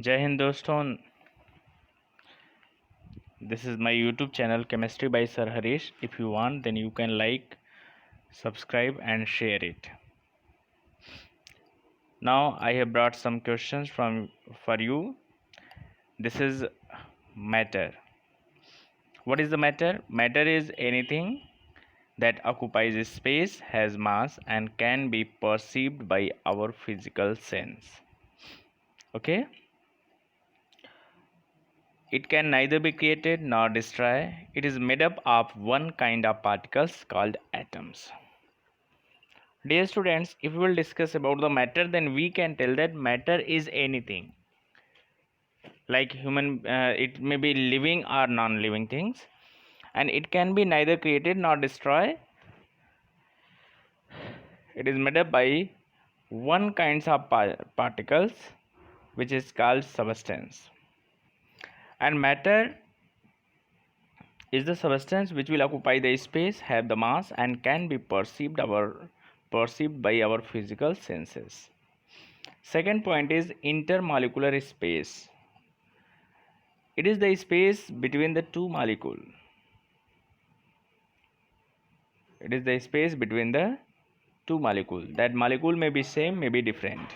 जय हिंद दोस्तों, this is my YouTube channel Chemistry by Sir Harish. If you want, then you can like, subscribe and share it. Now I have brought some questions for you. This is matter. What is the matter? Matter is anything that occupies space, has mass and can be perceived by our physical sense. Okay? It can neither be created nor destroyed. It is made up of one kind of particles called atoms. Dear students, if we will discuss about the matter, then we can tell that matter is anything. Like it may be living or non-living things, and it can be neither created nor destroyed. It is made up by one kinds of particles, which is called substance. And matter is the substance which will occupy the space, have the mass and can be perceived by our physical senses. Second point is intermolecular space. It is the space between the two molecules. It is the space between the two molecules. That molecule may be same, may be different.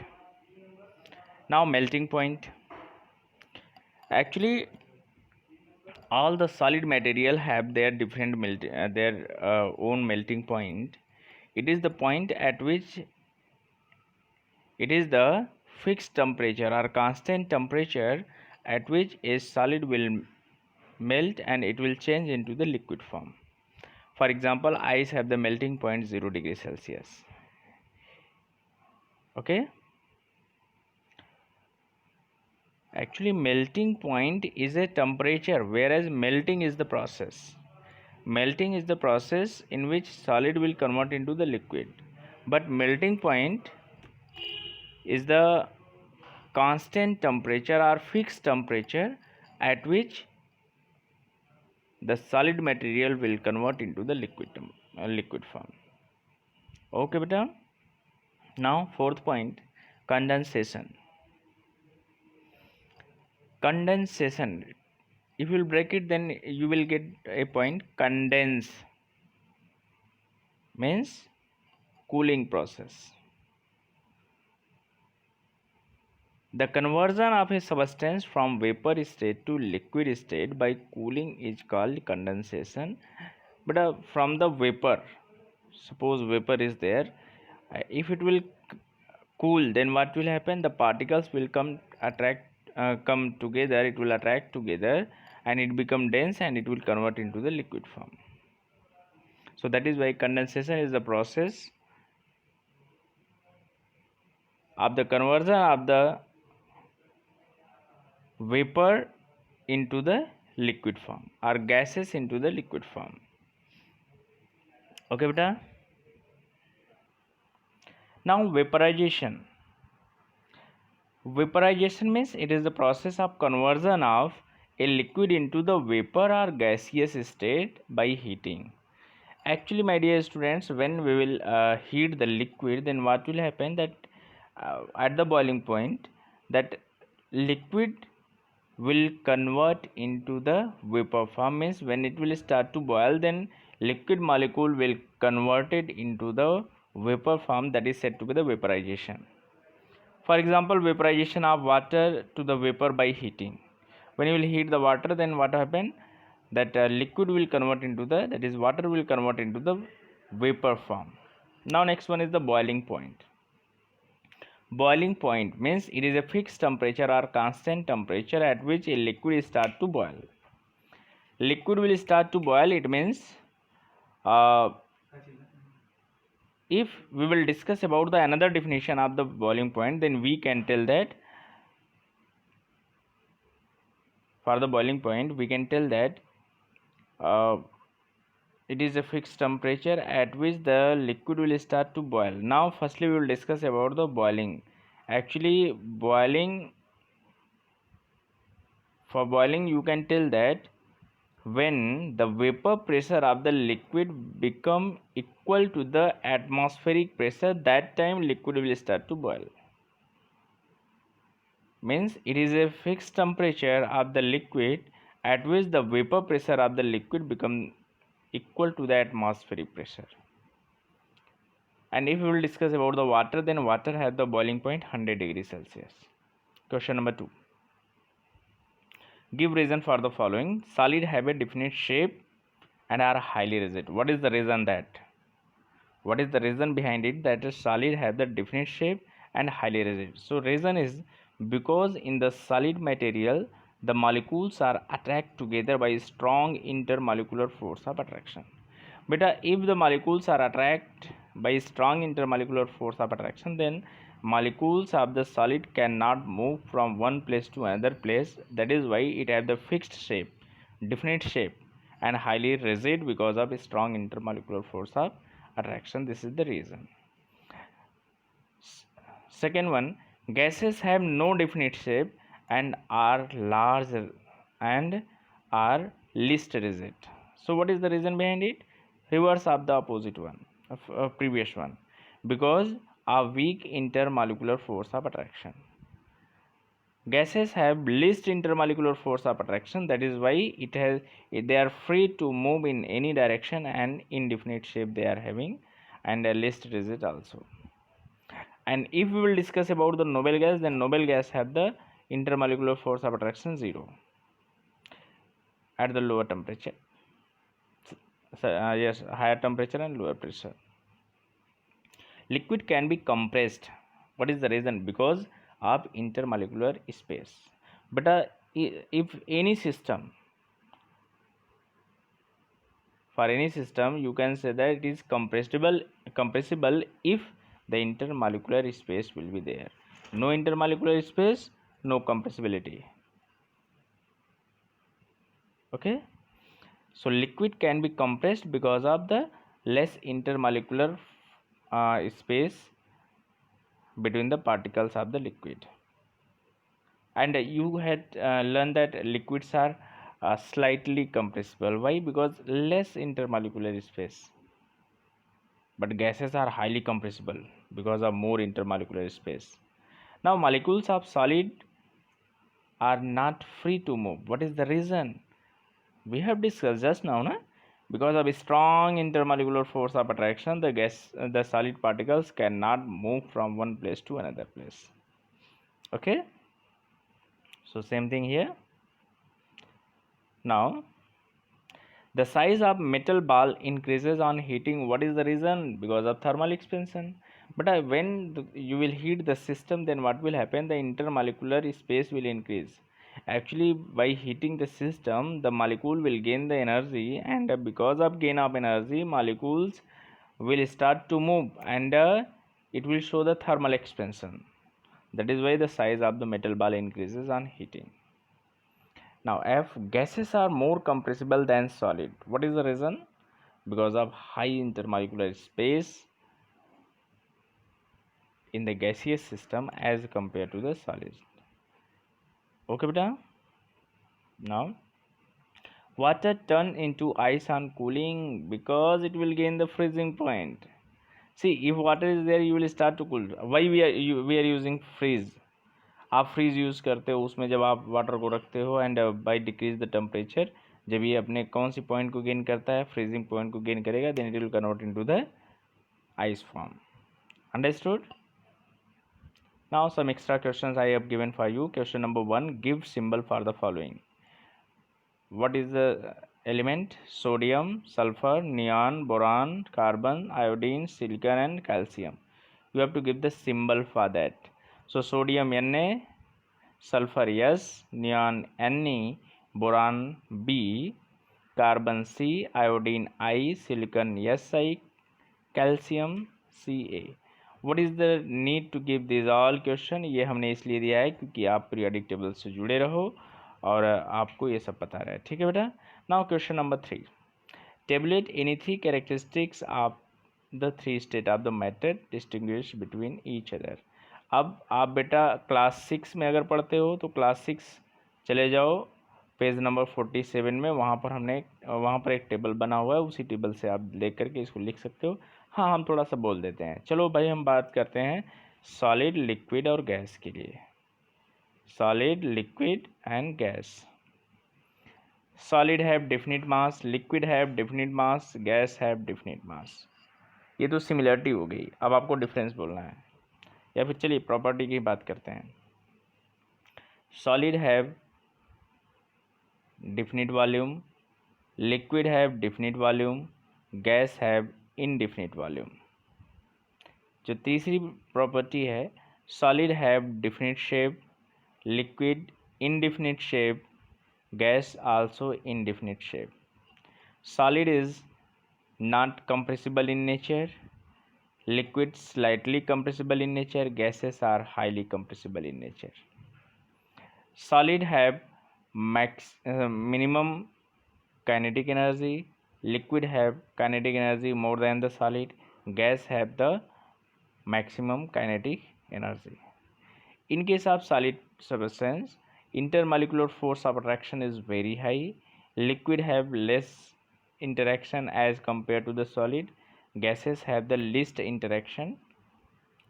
Now melting point. Actually, all the solid material have their different own melting point. It is the point at which it is the fixed temperature or constant temperature at which a solid will melt and it will change into the liquid form. For example, ice have the melting point 0 degree Celsius. Okay. Actually, melting point is a temperature, whereas melting is the process. Melting is the process in which solid will convert into the liquid. But melting point is the constant temperature or fixed temperature at which the solid material will convert into the liquid form. Okay, beta. Now fourth point, condensation. Condensation, if you will break it, then you will get a point. Condense means cooling process. The conversion of a substance from vapor state to liquid state by cooling is called condensation. But from the vapor, suppose vapor is there, if it will cool, then what will happen? The particles will come together. It will attract together and it become dense and it will convert into the liquid form. So that is why condensation is the process of the conversion of the vapor into the liquid form or gases into the liquid form. Okay, beta. Now vaporization. Vaporization means it is the process of conversion of a liquid into the vapor or gaseous state by heating. Actually, my dear students, when we will heat the liquid, then what will happen? That at the boiling point, that liquid will convert into the vapor form. Means when it will start to boil, then liquid molecule will convert it into the vapor form. That is said to be the vaporization. For example, vaporization of water to the vapor by heating. When you will heat the water, then what happen? That liquid will convert into that is water will convert into the vapor form. Now next one is the boiling point. Boiling point means it is a fixed temperature or constant temperature at which a liquid start to boil. Liquid will start to boil, it means if we will discuss about the another definition of the boiling point, then we can tell that for the boiling point we can tell that it is a fixed temperature at which the liquid will start to boil. Now firstly we will discuss about the boiling. Actually, for boiling you can tell that when the vapor pressure of the liquid become equal to the atmospheric pressure, that time liquid will start to boil. means it is a fixed temperature of the liquid at which the vapor pressure of the liquid become equal to the atmospheric pressure. And if we will discuss about the water, then water has the boiling point 100 degrees Celsius. Question number 2. Give reason for the following. Solid have a definite shape and are highly rigid. What is the reason that? What is the reason behind it that a solid have the definite shape and highly rigid? So reason is because in the solid material the molecules are attracted together by strong intermolecular force of attraction. But if the molecules are attracted by strong intermolecular force of attraction, then molecules of the solid cannot move from one place to another place. That is why it has the fixed shape, definite shape, and highly rigid because of a strong intermolecular force of attraction. This is the reason. Second one, gases have no definite shape and are large and are least rigid. So what is the reason behind it? Reverse of the opposite one, previous one, because of weak intermolecular force of attraction. Gases have least intermolecular force of attraction, that is why they are free to move in any direction and indefinite shape they are having, and a least rigid also. And if we will discuss about the noble gas, then noble gas have the intermolecular force of attraction 0 at the lower temperature. Yes, higher temperature and lower pressure. Liquid can be compressed. What is the reason? Because of intermolecular space. But if any system, for any system, you can say that it is compressible if the intermolecular space will be there. No intermolecular space, no compressibility. Okay, so liquid can be compressed because of the less intermolecular space between the particles of the liquid. And you had learned that liquids are slightly compressible. Why? Because less intermolecular space. But gases are highly compressible because of more intermolecular space. Now molecules of solid are not free to move. What is the reason? We have discussed just now, na? Because of a strong intermolecular force of attraction, the solid particles cannot move from one place to another place. Okay, so same thing here. Now the size of metal ball increases on heating. What is the reason? Because of thermal expansion. But when you will heat the system, then what will happen? The intermolecular space will increase. Actually, by heating the system, the molecule will gain the energy, and because of gain of energy, molecules will start to move, and it will show the thermal expansion. That is why the size of the metal ball increases on heating. Now, if gases are more compressible than solid, what is the reason? Because of high intermolecular space in the gaseous system as compared to the solid. Okay, beta. Now, water turn into ice on cooling because it will gain the freezing point. See, if water is there, you will start to cool. Why we are using freeze? आप freeze use करते हो उसमें जब आप water को रखते हो and by decrease the temperature, जब ये अपने कौन सी पॉइंट को गेन करता है, फ्रीजिंग पॉइंट को गेन करेगा, then it will convert into the ice form. Understood? Now some extra questions I have given for you. Question number 1, give symbol for the following. What is the element? Sodium, sulphur, neon, boron, carbon, iodine, silicon and calcium. You have to give the symbol for that. So sodium Na, sulfur S, neon Ne, boron B, carbon C, iodine I, silicon Si, calcium Ca. What is the need to give these all question? ये हमने इसलिए दिया है क्योंकि आप periodic table से जुड़े रहो और आपको ये सब पता रहे. ठीक है बेटा. Now question number 3, tabulate any 3 characteristics of the 3 state of the matter distinguish between each other. अब आप बेटा क्लास 6 में अगर पढ़ते हो तो क्लास 6 चले जाओ पेज नंबर 47 में. वहाँ पर एक टेबल बना हुआ है, उसी टेबल से आप ले करके इसको लिख सकते हो. हाँ, हम थोड़ा सा बोल देते हैं. चलो भाई, हम बात करते हैं सॉलिड, लिक्विड और गैस के लिए. solid, liquid and gas. Solid have definite mass, liquid have definite mass, gas have definite mass. ये तो सिमिलरिटी हो गई, अब आपको डिफरेंस बोलना है, या फिर चलिए प्रॉपर्टी की बात करते हैं. Solid have definite volume, liquid have definite volume, gas have indefinite volume. जो तीसरी प्रॉपर्टी है, solid have definite shape, liquid indefinite shape, gas also indefinite shape. Solid is not compressible in nature, liquid slightly compressible in nature, gases are highly compressible in nature. Solid have minimum kinetic energy, liquid have kinetic energy more than the solid, gas have the maximum kinetic energy. In case of solid substance, intermolecular force of attraction is very high, liquid have less interaction as compared to the solid, gases have the least interaction.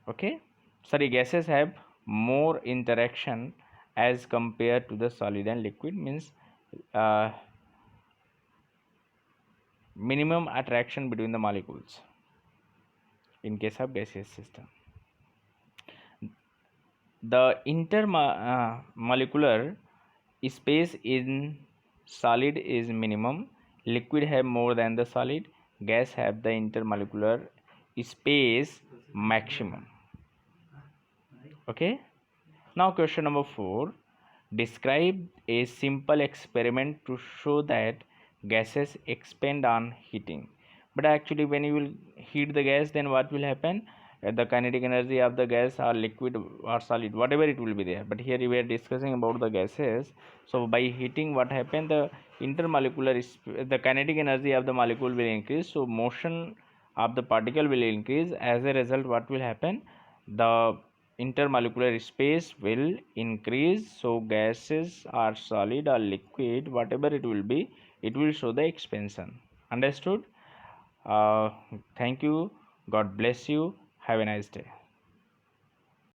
Okay, sorry, gases have more interaction as compared to the solid, and liquid means minimum attraction between the molecules in case of gaseous system. The intermolecular space in solid is minimum, liquid have more than the solid, gas have the intermolecular space maximum. Okay, now question number 4, describe a simple experiment to show that gases expand on heating. But actually when you will heat the gas, then what will happen? The kinetic energy of the gas or liquid or solid, whatever it will be there, but here we are discussing about the gases. So by heating, what happened, the intermolecular the kinetic energy of the molecule will increase, so motion of the particle will increase. As a result, what will happen, the intermolecular space will increase, so gases or solid or liquid, whatever it will be, it will show the expansion. Understood? Thank you, God bless you, have a nice day.